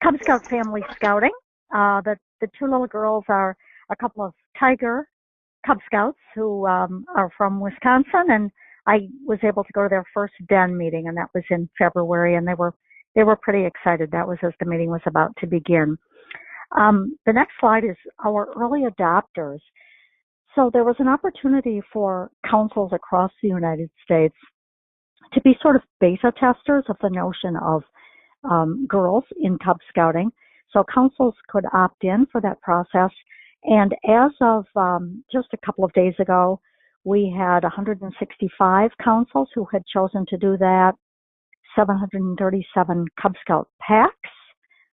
Cub Scout family scouting. The two little girls are a couple of Tiger Cub Scouts who are from Wisconsin, and I was able to go to their first den meeting, and that was in February, and they were pretty excited. That was as the meeting was about to begin. The next slide is our early adopters. So there was an opportunity for councils across the United States to be sort of beta testers of the notion of girls in Cub Scouting. So councils could opt in for that process. And as of just a couple of days ago, we had 165 councils who had chosen to do that, 737 Cub Scout packs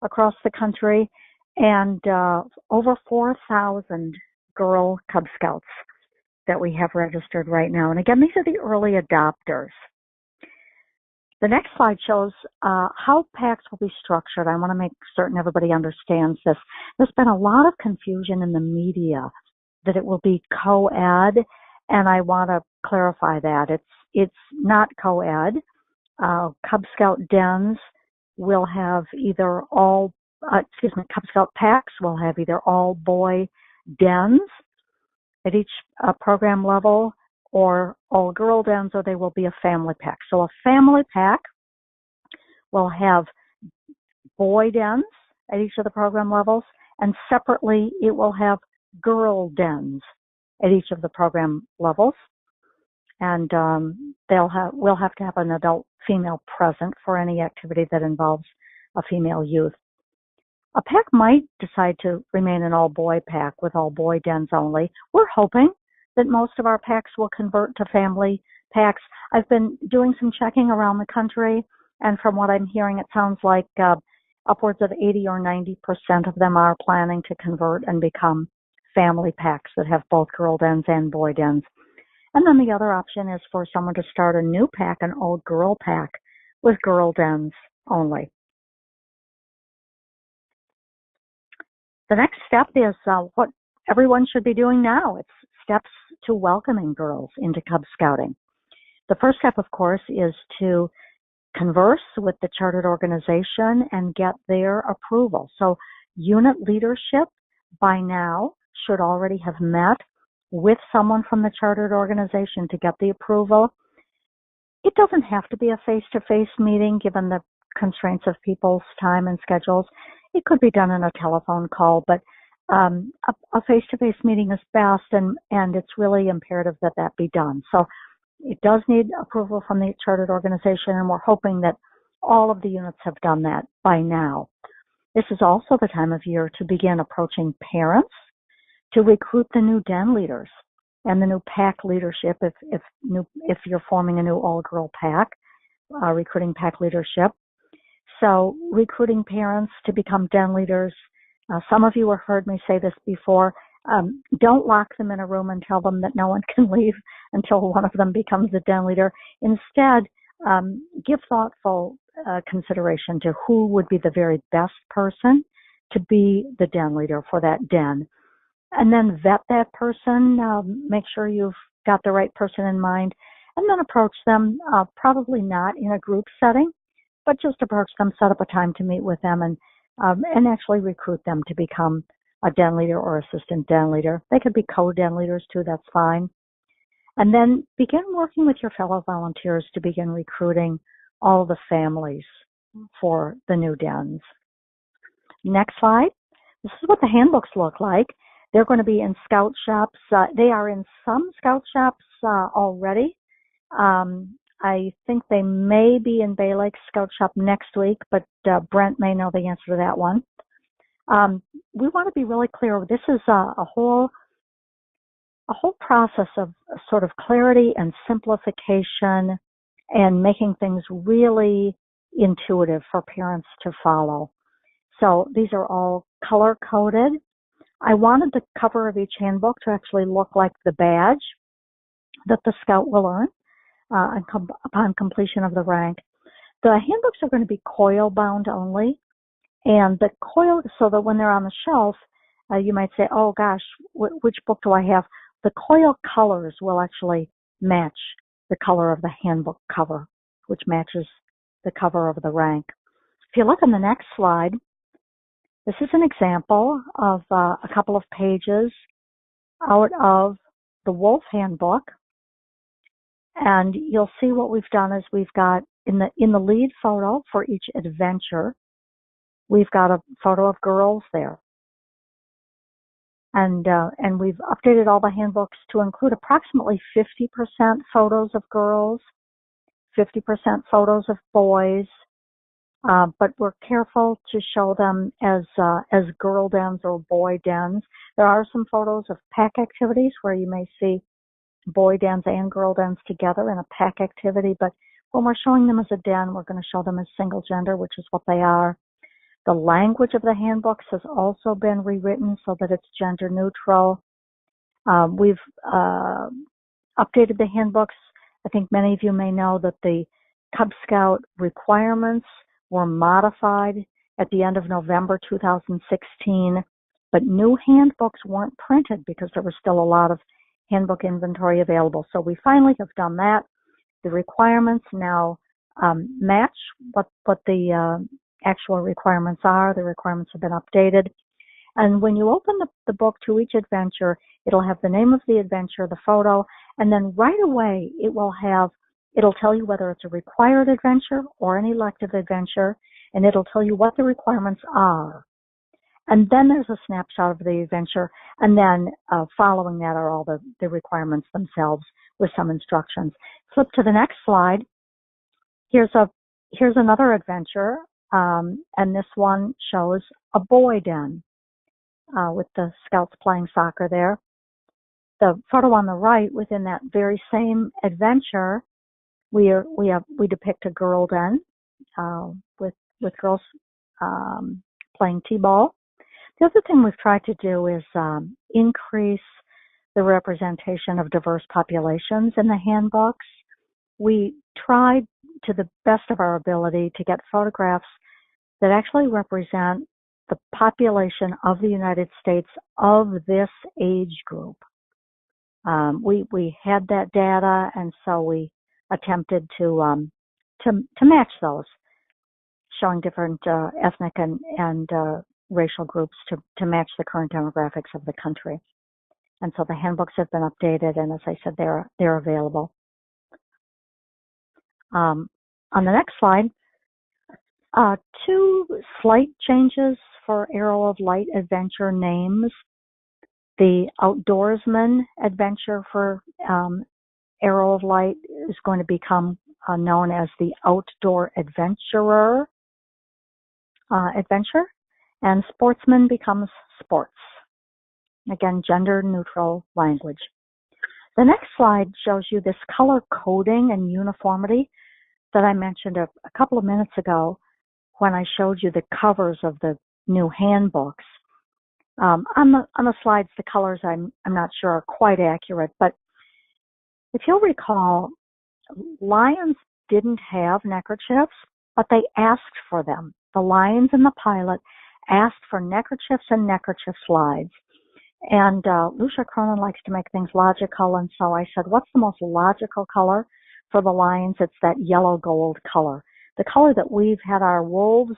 across the country, and over 4,000 girl Cub Scouts that we have registered right now. And again, these are the early adopters. The next slide shows how packs will be structured. I want to make certain everybody understands this. There's been a lot of confusion in the media that it will be co-ed, and I want to clarify that. It's not co-ed. Cub Scout dens will have either Cub Scout packs will have either all boy dens at each program level, or all girl dens, or they will be a family pack. So a family pack will have boy dens at each of the program levels, and separately it will have girl dens at each of the program levels. And we'll have to have an adult female present for any activity that involves a female youth. A pack might decide to remain an all-boy pack with all boy dens only. We're hoping that most of our packs will convert to family packs. I've been doing some checking around the country, and from what I'm hearing, it sounds like upwards of 80 or 90% of them are planning to convert and become family packs that have both girl dens and boy dens. And then the other option is for someone to start a new pack, an all-girl pack, with girl dens only. The next step is what everyone should be doing now. It's steps to welcoming girls into Cub Scouting. The first step, of course, is to converse with the chartered organization and get their approval. So unit leadership by now should already have met with someone from the chartered organization to get the approval. It doesn't have to be a face-to-face meeting given the constraints of people's time and schedules. It could be done in a telephone call, but a face-to-face meeting is best, and it's really imperative that that be done. So it does need approval from the chartered organization, and we're hoping that all of the units have done that by now. This is also the time of year to begin approaching parents to recruit the new den leaders and the new pack leadership if you're forming a new all-girl pack, recruiting pack leadership. So recruiting parents to become den leaders. Some of you have heard me say this before. Don't lock them in a room and tell them that no one can leave until one of them becomes a den leader. Instead, give thoughtful consideration to who would be the very best person to be the den leader for that den. And then vet that person, make sure you've got the right person in mind, and then approach them, probably not in a group setting, but just approach them, set up a time to meet with them, and actually recruit them to become a den leader or assistant den leader. They could be co-den leaders too, that's fine. And then begin working with your fellow volunteers to begin recruiting all the families for the new dens. Next slide. This is what the handbooks look like. They're going to be in Scout shops. They are in some Scout shops already. I think they may be in Bay Lake Scout Shop next week, but Brent may know the answer to that one. We want to be really clear. This is a whole process of sort of clarity and simplification and making things really intuitive for parents to follow. So these are all color-coded. I wanted the cover of each handbook to actually look like the badge that the scout will earn upon completion of the rank. The handbooks are going to be coil bound only, and the coil, so that when they're on the shelf, you might say, oh gosh, which book do I have? The coil colors will actually match the color of the handbook cover, which matches the cover of the rank. If you look on the next slide, This is an example of a couple of pages out of the Wolf Handbook. And you'll see what we've done is we've got in the lead photo for each adventure, we've got a photo of girls there. And we've updated all the handbooks to include approximately 50% photos of girls, 50% photos of boys, but we're careful to show them as girl dens or boy dens. There are some photos of pack activities where you may see boy dens and girl dens together in a pack activity, but when we're showing them as a den, we're going to show them as single gender, which is what they are. The language of the handbooks has also been rewritten so that it's gender neutral. We've updated the handbooks. I think many of you may know that the Cub Scout requirements were modified at the end of November 2016, but new handbooks weren't printed because there was still a lot of handbook inventory available. So we finally have done that. The requirements now match what the actual requirements are. The requirements have been updated. And when you open the book to each adventure, it'll have the name of the adventure, the photo, and then right away it'll tell you whether it's a required adventure or an elective adventure, and it'll tell you what the requirements are. And then there's a snapshot of the adventure, and then following that are all the requirements themselves with some instructions. Flip to the next slide. Here's another adventure, and this one shows a boy den with the scouts playing soccer there. The photo on the right, within that very same adventure, we depict a girl den with girls playing t-ball. The other thing we've tried to do is increase the representation of diverse populations in the handbooks. We tried to the best of our ability to get photographs that actually represent the population of the United States of this age group. We had that data, and so we attempted to match those, showing different ethnic and racial groups to match the current demographics of the country. And so the handbooks have been updated, and as I said, they're available. On the next slide, two slight changes for Arrow of Light adventure names. The Outdoorsman adventure for Arrow of Light is going to become known as the Outdoor Adventurer adventure, and Sportsman becomes Sports. Again, gender neutral language. The next slide shows you this color coding and uniformity that I mentioned a couple of minutes ago when I showed you the covers of the new handbooks. On the slides, the colors I'm not sure are quite accurate, but if you'll recall, lions didn't have neckerchiefs, but they asked for them. The lions in the pilot asked for neckerchiefs and neckerchief slides. And Lucia Cronin likes to make things logical, and so I said, what's the most logical color for the lions? It's that yellow gold color. The color that we've had our wolves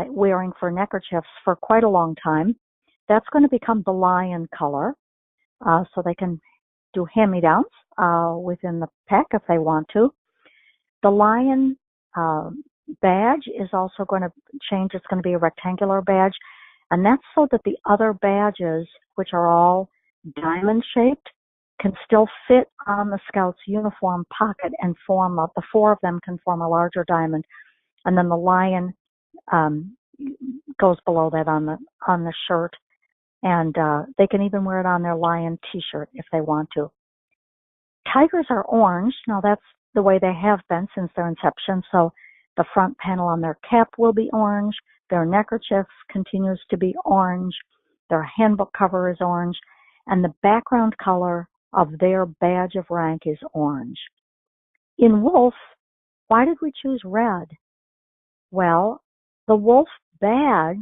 wearing for neckerchiefs for quite a long time. That's going to become the lion color, so they can do hand-me-downs within the pack if they want to. The lion badge is also going to change. It's going to be a rectangular badge, and that's so that the other badges, which are all diamond-shaped, can still fit on the Scout's uniform pocket and form up. The four of them can form a larger diamond, and then the lion goes below that on the shirt, and they can even wear it on their lion T-shirt if they want to. Tigers are orange. Now that's the way they have been since their inception. So the front panel on their cap will be orange. Their neckerchief continues to be orange. Their handbook cover is orange, and the background color of their badge of rank is orange. In wolf, why did we choose red? Well, the wolf badge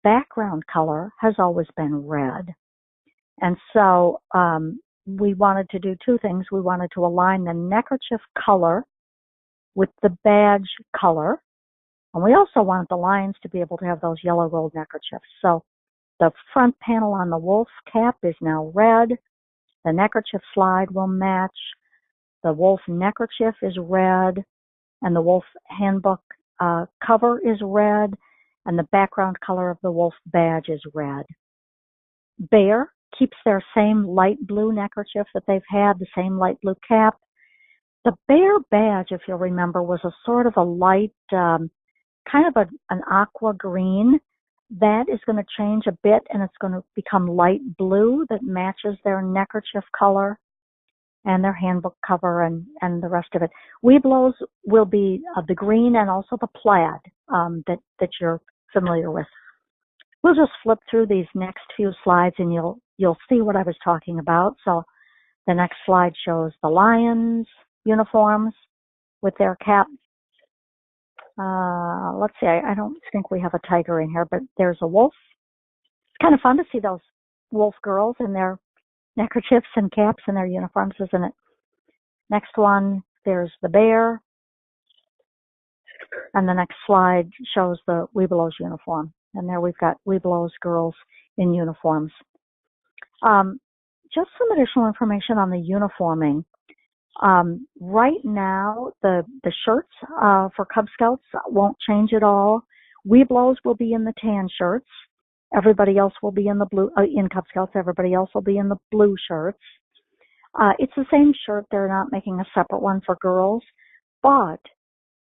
background color has always been red. And so we wanted to do two things. We wanted to align the neckerchief color with the badge color, And we also want the Lions to be able to have those yellow rolled neckerchiefs. So the front panel on the wolf cap is now red. The neckerchief slide will match. The wolf neckerchief is red, and the wolf handbook cover is red, and the background color of the wolf badge is red. Bear keeps their same light blue neckerchief that they've had, the same light blue cap. The bear badge, if you'll remember, was a sort of a light, kind of an aqua green. That is going to change a bit, and it's going to become light blue that matches their neckerchief color and their handbook cover and the rest of it. Webelos will be the green and also the plaid that you're familiar with. We'll just flip through these next few slides, and you'll see what I was talking about. So the next slide shows the Lions uniforms with their cap. Let's see, I don't think we have a tiger in here, but there's a wolf. It's kind of fun to see those wolf girls in their neckerchiefs and caps and their uniforms, isn't it? Next one, there's the bear. And the next slide shows the Webelos uniform. And there we've got Webelos girls in uniforms. Just some additional information on the uniforming. Right now, the shirts for Cub Scouts won't change at all. Webelos will be in the tan shirts. Everybody else will be in the blue, in Cub Scouts, everybody else will be in the blue shirts. It's the same shirt. They're not making a separate one for girls. But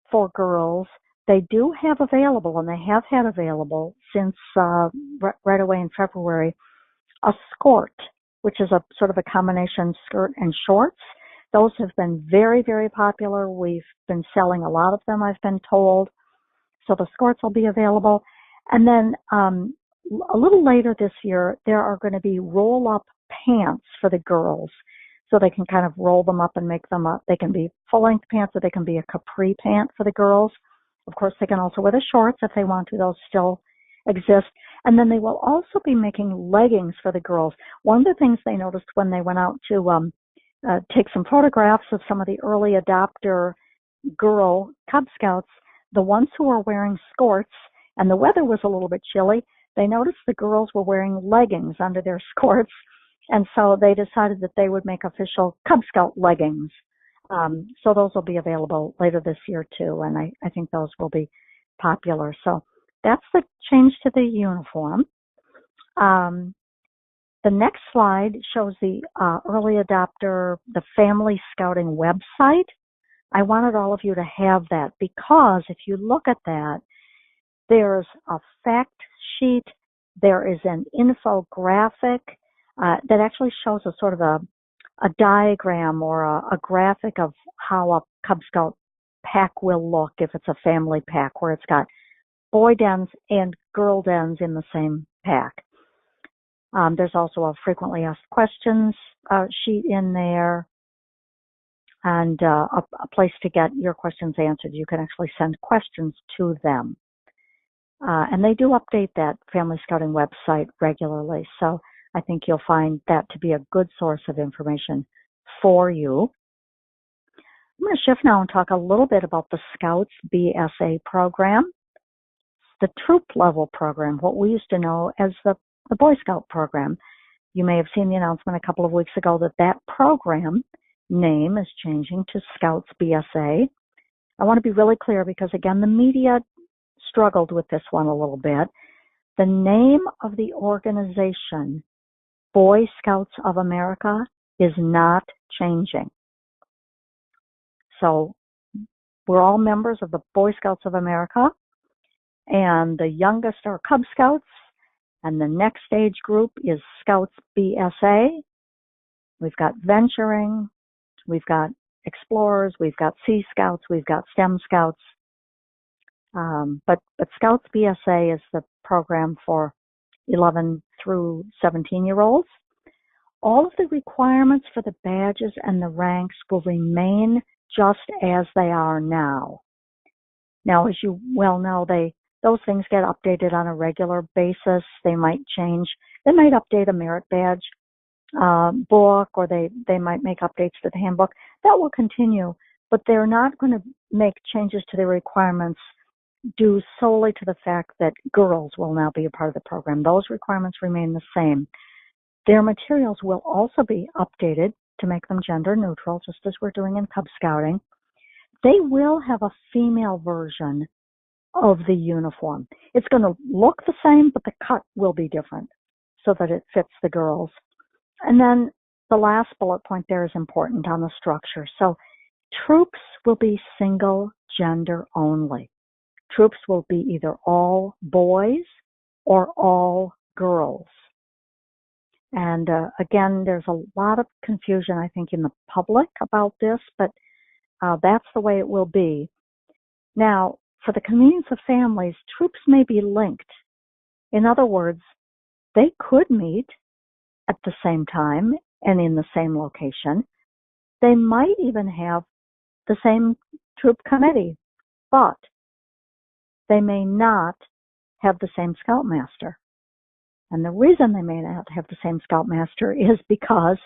for girls, they do have available, and they have had available since right away in February, a skirt, which is a sort of a combination skirt and shorts. Those have been very, very popular. We've been selling a lot of them, I've been told. So the skirts will be available. And then a little later this year, there are going to be roll-up pants for the girls. So they can kind of roll them up and make them up. They can be full-length pants, or they can be a capri pant for the girls. Of course, they can also wear the shorts if they want to. Those still exist. And then they will also be making leggings for the girls. One of the things they noticed when they went out to take some photographs of some of the early adopter girl Cub Scouts, the ones who were wearing skirts, and the weather was a little bit chilly, they noticed the girls were wearing leggings under their skirts, and so they decided that they would make official Cub Scout leggings. So those will be available later this year too, and I think those will be popular. So that's the change to the uniform. The next slide shows the early adopter, the Family Scouting website. I wanted all of you to have that because if you look at that, there's a fact sheet, there is an infographic that actually shows a sort of a diagram or a graphic of how a Cub Scout pack will look if it's a family pack, where it's got boy dens and girl dens in the same pack. There's also a frequently asked questions sheet in there, and a place to get your questions answered. You can actually send questions to them. And they do update that Family Scouting website regularly, so I think you'll find that to be a good source of information for you. I'm going to shift now and talk a little bit about the Scouts BSA program, the troop level program, what we used to know as the Boy Scout program. You may have seen the announcement a couple of weeks ago that that program name is changing to Scouts BSA. I want to be really clear because, again, the media struggled with this one a little bit. The name of the organization, Boy Scouts of America, is not changing. So we're all members of the Boy Scouts of America, and the youngest are Cub Scouts, and the next age group is Scouts BSA. We've got Venturing, we've got Explorers, we've got Sea Scouts, we've got STEM Scouts. But Scouts BSA is the program for 11 through 17-year-olds. All of the requirements for the badges and the ranks will remain just as they are now. Now, as you well know, those things get updated on a regular basis. They might change. They might update a merit badge book, or they might make updates to the handbook. That will continue, but they're not going to make changes to the requirements due solely to the fact that girls will now be a part of the program. Those requirements remain the same. Their materials will also be updated to make them gender neutral, just as we're doing in Cub Scouting. They will have a female version of the uniform. It's going to look the same, but the cut will be different so that it fits the girls. And then the last bullet point there is important on the structure. So troops will be single gender only. Troops will be either all boys or all girls. And again, there's a lot of confusion, I think, in the public about this, but that's the way it will be. Now, for the convenience of families, troops may be linked. In other words, they could meet at the same time and in the same location. They might even have the same troop committee, but they may not have the same scoutmaster. And the reason they may not have the same scoutmaster is because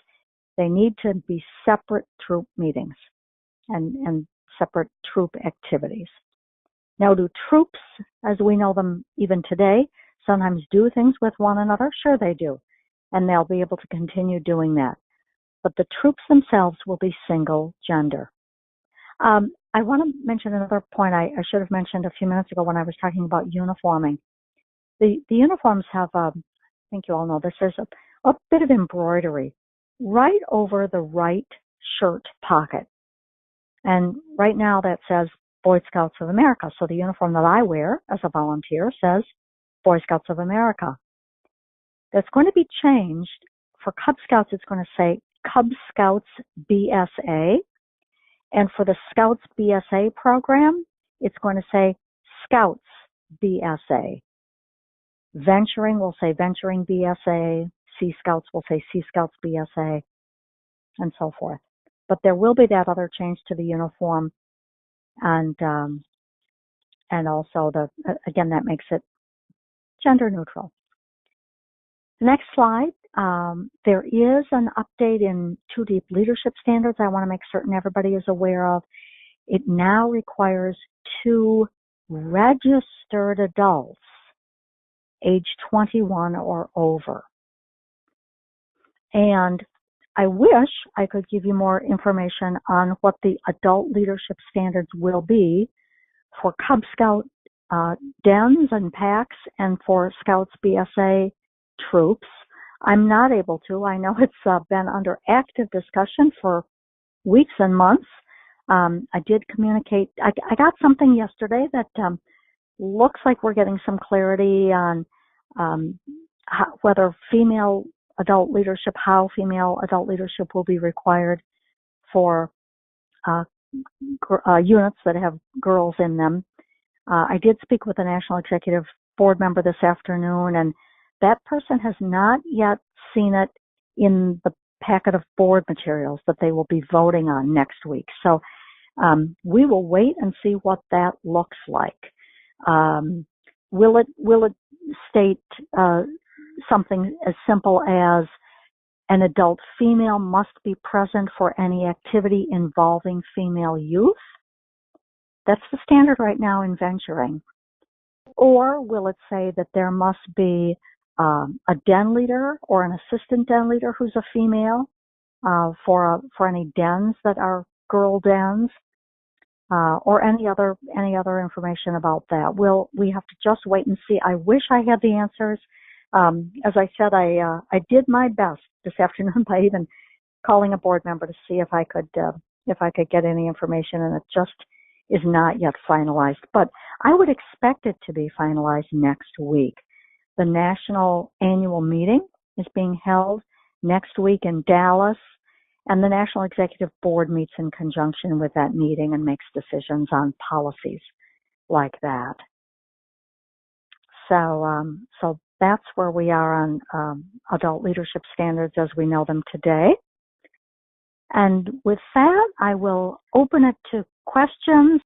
they need to be separate troop meetings and separate troop activities. Now, do troops, as we know them even today, sometimes do things with one another? Sure they do. And they'll be able to continue doing that. But the troops themselves will be single gender. I want to mention another point I should have mentioned a few minutes ago when I was talking about uniforming. The uniforms have, I think you all know this, there's a bit of embroidery right over the right shirt pocket. And right now that says Boy Scouts of America. So the uniform that I wear as a volunteer says Boy Scouts of America. That's going to be changed. For Cub Scouts, it's going to say Cub Scouts BSA. And for the Scouts BSA program, it's going to say Scouts BSA. Venturing will say Venturing BSA. Sea Scouts will say Sea Scouts BSA, and so forth. But there will be that other change to the uniform, and also again that makes it gender neutral. The next slide, there is an update in Two Deep Leadership Standards I want to make certain everybody is aware of. It now requires 2 registered adults age 21 or over. And I wish I could give you more information on what the adult leadership standards will be for Cub Scout dens and packs and for Scouts BSA troops. I'm not able to. I know it's been under active discussion for weeks and months. I did communicate. I got something yesterday that looks like we're getting some clarity on whether female adult leadership, how female adult leadership will be required for units that have girls in them. I did speak with a National Executive Board member this afternoon, and that person has not yet seen it in the packet of board materials that they will be voting on next week. So we will wait and see what that looks like. Will it state something as simple as an adult female must be present for any activity involving female youth? That's the standard right now in venturing. Or will it say that there must be a den leader or an assistant den leader who's a female for any dens that are girl dens, or any other information about that? We have to just wait and see. I wish I had the answers. As I said, I did my best this afternoon by even calling a board member to see if I could get any information, and it just is not yet finalized. But I would expect it to be finalized next week. The national annual meeting is being held next week in Dallas, and the National Executive Board meets in conjunction with that meeting and makes decisions on policies like that. So that's where we are on adult leadership standards as we know them today. And with that, I will open it to questions.